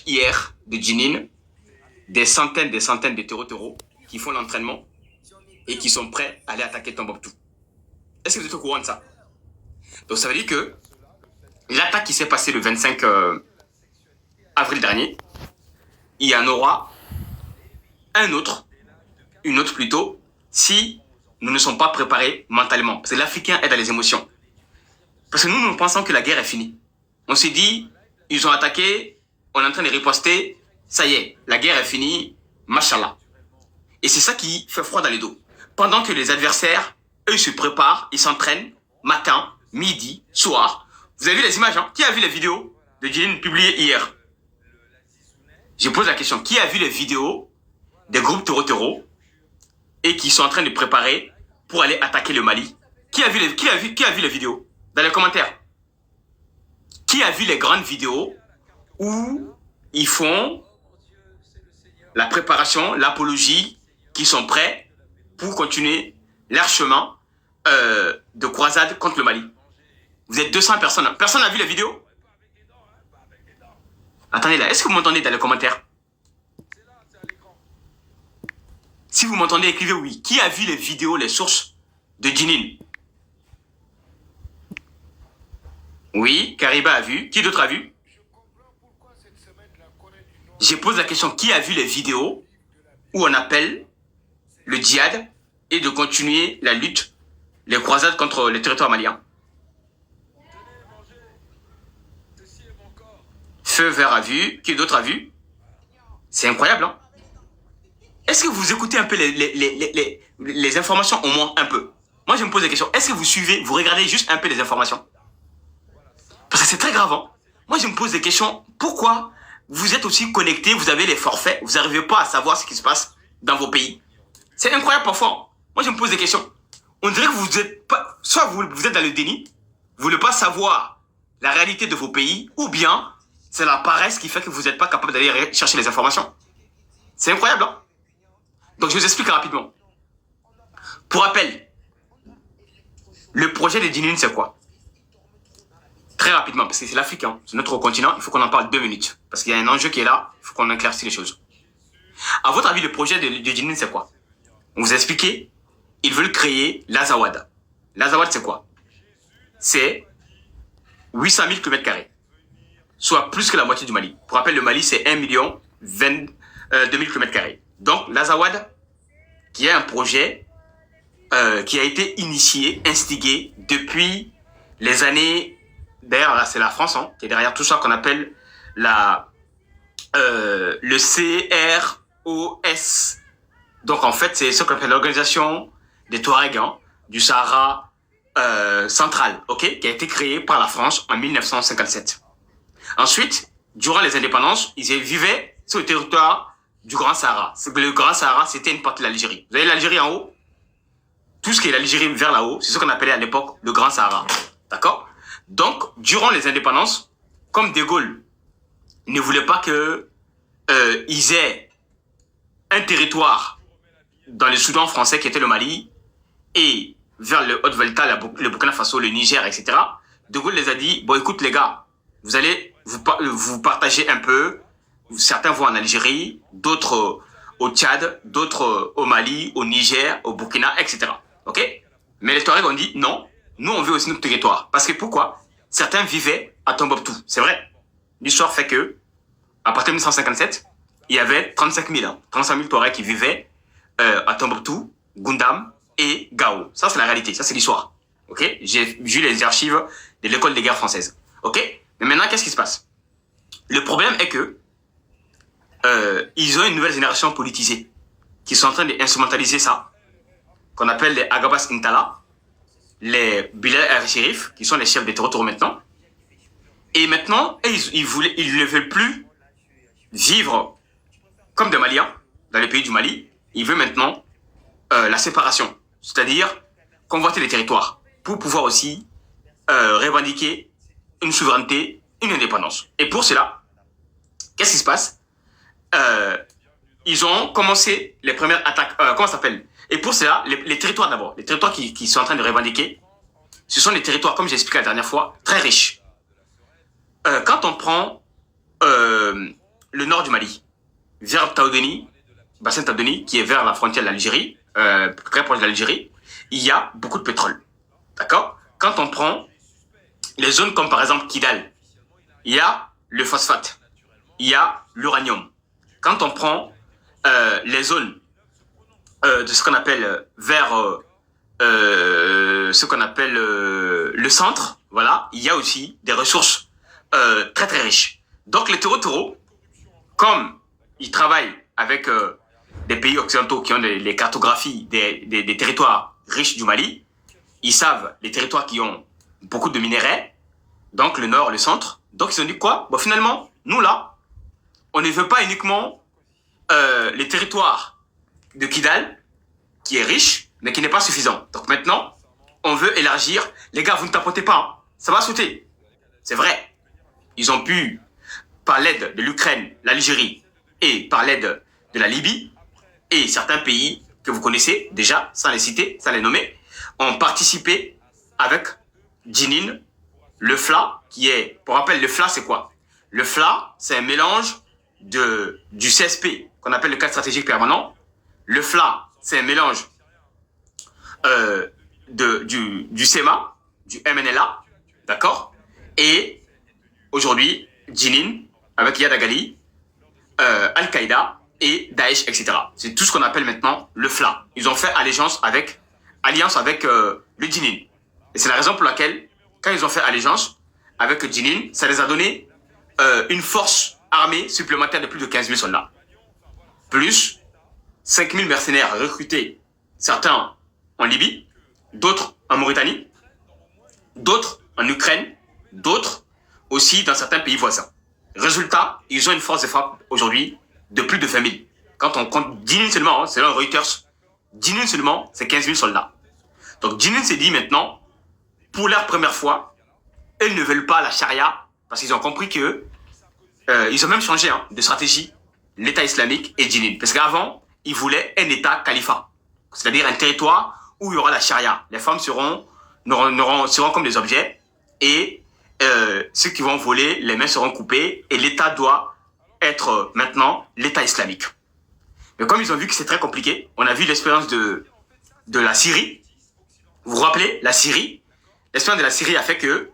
Hier de Djinin, des centaines de terreaux qui font l'entraînement et qui sont prêts à aller attaquer Tombouctou. Est-ce que vous êtes au courant de ça? Donc ça veut dire que l'attaque qui s'est passée le 25 avril dernier, il y en aura une autre plutôt, si nous ne sommes pas préparés mentalement. Parce que l'Africain est dans les émotions. Parce que nous pensons que la guerre est finie. On s'est dit, ils ont attaqué, on est en train de riposter, ça y est, la guerre est finie, machallah. Et c'est ça qui fait froid dans les dos. Pendant que les adversaires, eux, se préparent, ils s'entraînent, matin, midi, soir. Vous avez vu les images, hein? Qui a vu les vidéos de Djinn publiées hier? Je pose la question, qui a vu les vidéos des groupes terreaux et qui sont en train de préparer pour aller attaquer le Mali? Qui a vu les vidéos? Dans les commentaires. Qui a vu les grandes vidéos où ils font la préparation, l'apologie, qui sont prêts pour continuer leur chemin de croisade contre le Mali? Vous êtes 200 personnes. Personne n'a vu les vidéos? Attendez là, est-ce que vous m'entendez dans les commentaires? Si vous m'entendez, écrivez oui. Qui a vu les vidéos, les sources de Djinin? Oui, Kariba a vu. Qui d'autre a vu? Je pose la question, qui a vu les vidéos où on appelle le djihad et de continuer la lutte, les croisades contre le territoire malien? Feu vert a vu. Qui d'autre a vu? C'est incroyable, hein? Est-ce que vous écoutez un peu les informations, au moins un peu? Moi, je me pose la question, est-ce que vous suivez, vous regardez juste un peu les informations? Parce que c'est très grave, hein? Moi, je me pose des questions, pourquoi vous êtes aussi connectés, vous avez les forfaits, vous n'arrivez pas à savoir ce qui se passe dans vos pays? C'est incroyable parfois. Moi, je me pose des questions. On dirait que vous êtes pas, soit vous êtes dans le déni, vous ne voulez pas savoir la réalité de vos pays, ou bien c'est la paresse qui fait que vous n'êtes pas capable d'aller chercher les informations. C'est incroyable, hein? Donc, je vous explique rapidement. Pour rappel, le projet de Djinin, c'est quoi? Très rapidement, parce que c'est l'Afrique, hein, c'est notre continent, il faut qu'on en parle 2 minutes. Parce qu'il y a un enjeu qui est là, il faut qu'on éclaircisse les choses. À votre avis, le projet de Djinin, c'est quoi? On vous a expliqué, ils veulent créer l'Azawad. L'Azawad, c'est quoi? C'est 800 000 km², soit plus que la moitié du Mali. Pour rappel, le Mali, c'est 1 022 000 km². Donc, l'Azawad, qui est un projet qui a été initié, instigé depuis les années... D'ailleurs, là, c'est la France hein, qui est derrière tout ça qu'on appelle le CROS. Donc, en fait, c'est ce qu'on appelle l'organisation des Touaregs hein, du Sahara central, ok, qui a été créée par la France en 1957. Ensuite, durant les indépendances, ils vivaient sur le territoire du Grand Sahara. Le Grand Sahara, c'était une partie de l'Algérie. Vous avez l'Algérie en haut? Tout ce qui est l'Algérie vers là-haut, c'est ce qu'on appelait à l'époque le Grand Sahara. D'accord? Donc, durant les indépendances, comme De Gaulle ne voulait pas que ils aient un territoire dans le Soudan français qui était le Mali et vers le Haute-Volta, le Burkina Faso, le Niger, etc. De Gaulle les a dit, bon écoute les gars, vous allez vous partager un peu. Certains vont en Algérie, d'autres au Tchad, d'autres au Mali, au Niger, au Burkina, etc. Ok? Mais les Touaregs ont dit non, nous on veut aussi notre territoire. Parce que pourquoi? Certains vivaient à Tombouctou. C'est vrai. L'histoire fait que, à partir de 1957, il y avait 35 000 Touaregs qui vivaient à Tombouctou, Gundam et Gao. Ça c'est la réalité, ça c'est l'histoire. Ok? J'ai vu les archives de l'école des guerres françaises. Ok? Mais maintenant qu'est-ce qui se passe? Le problème est que ils ont une nouvelle génération politisée qui sont en train d'instrumentaliser ça, qu'on appelle les Agabas Intala, les Bilal al-Shérif, qui sont les chefs des terreaux maintenant. Et maintenant, ils ne veulent plus vivre comme des Maliens dans le pays du Mali. Ils veulent maintenant la séparation, c'est-à-dire convoiter les territoires pour pouvoir aussi revendiquer une souveraineté, une indépendance. Et pour cela, qu'est-ce qui se passe? Ils ont commencé les premières attaques. Comment ça s'appelle? Et pour cela, les territoires d'abord, les territoires qui sont en train de revendiquer, ce sont des territoires, comme j'ai expliqué la dernière fois, très riches. Quand on prend le nord du Mali, vers Taoudeni, bassin Taoudeni, qui est vers la frontière de l'Algérie, très proche de l'Algérie, il y a beaucoup de pétrole. D'accord? Quand on prend les zones comme par exemple Kidal, il y a le phosphate, il y a l'uranium. Quand on prend les zones de ce qu'on appelle vers ce qu'on appelle le centre, voilà, il y a aussi des ressources très très riches. Donc les taureaux, comme ils travaillent avec des pays occidentaux qui ont les cartographies des territoires riches du Mali, ils savent les territoires qui ont beaucoup de minéraux, donc le nord, le centre. Donc ils ont dit quoi? Bon, finalement, nous là, on ne veut pas uniquement les territoires de Kidal, qui est riche, mais qui n'est pas suffisant. Donc maintenant, on veut élargir. Les gars, vous ne tapotez pas, hein. Ça va sauter. C'est vrai. Ils ont pu, par l'aide de l'Ukraine, l'Algérie, et par l'aide de la Libye, et certains pays que vous connaissez déjà, sans les citer, sans les nommer, ont participé avec Jenin, le FLA, qui est, pour rappel, le FLA, c'est quoi? Le FLA, c'est un mélange du CSP, qu'on appelle le cadre stratégique permanent. Le FLA, c'est un mélange du SEMA, du MNLA, d'accord? Et aujourd'hui, Jenin, avec Yad Agali, Al-Qaïda et Daesh, etc. C'est tout ce qu'on appelle maintenant le FLA. Ils ont fait alliance avec le Jenin. Et c'est la raison pour laquelle, quand ils ont fait alliance avec Jenin, ça les a donné une force armée supplémentaire de plus de 15 000 soldats. Plus 5 000 mercenaires recrutés, certains en Libye, d'autres en Mauritanie, d'autres en Ukraine, d'autres aussi dans certains pays voisins. Résultat, ils ont une force de frappe aujourd'hui de plus de 20 000. Quand on compte Jenin seulement, hein, selon Reuters, Jenin seulement, c'est 15 000 soldats. Donc Jenin s'est dit maintenant, pour la première fois, ils ne veulent pas la charia, parce qu'ils ont compris que ils ont même changé de stratégie, l'État islamique et Jenin. Parce qu'avant, ils voulaient un État califat, c'est-à-dire un territoire où il y aura la charia. Les femmes seront comme des objets et ceux qui vont voler, les mains seront coupées et l'État doit être maintenant l'État islamique. Mais comme ils ont vu que c'est très compliqué, on a vu l'expérience de la Syrie. Vous vous rappelez, la Syrie, l'expérience de la Syrie a fait que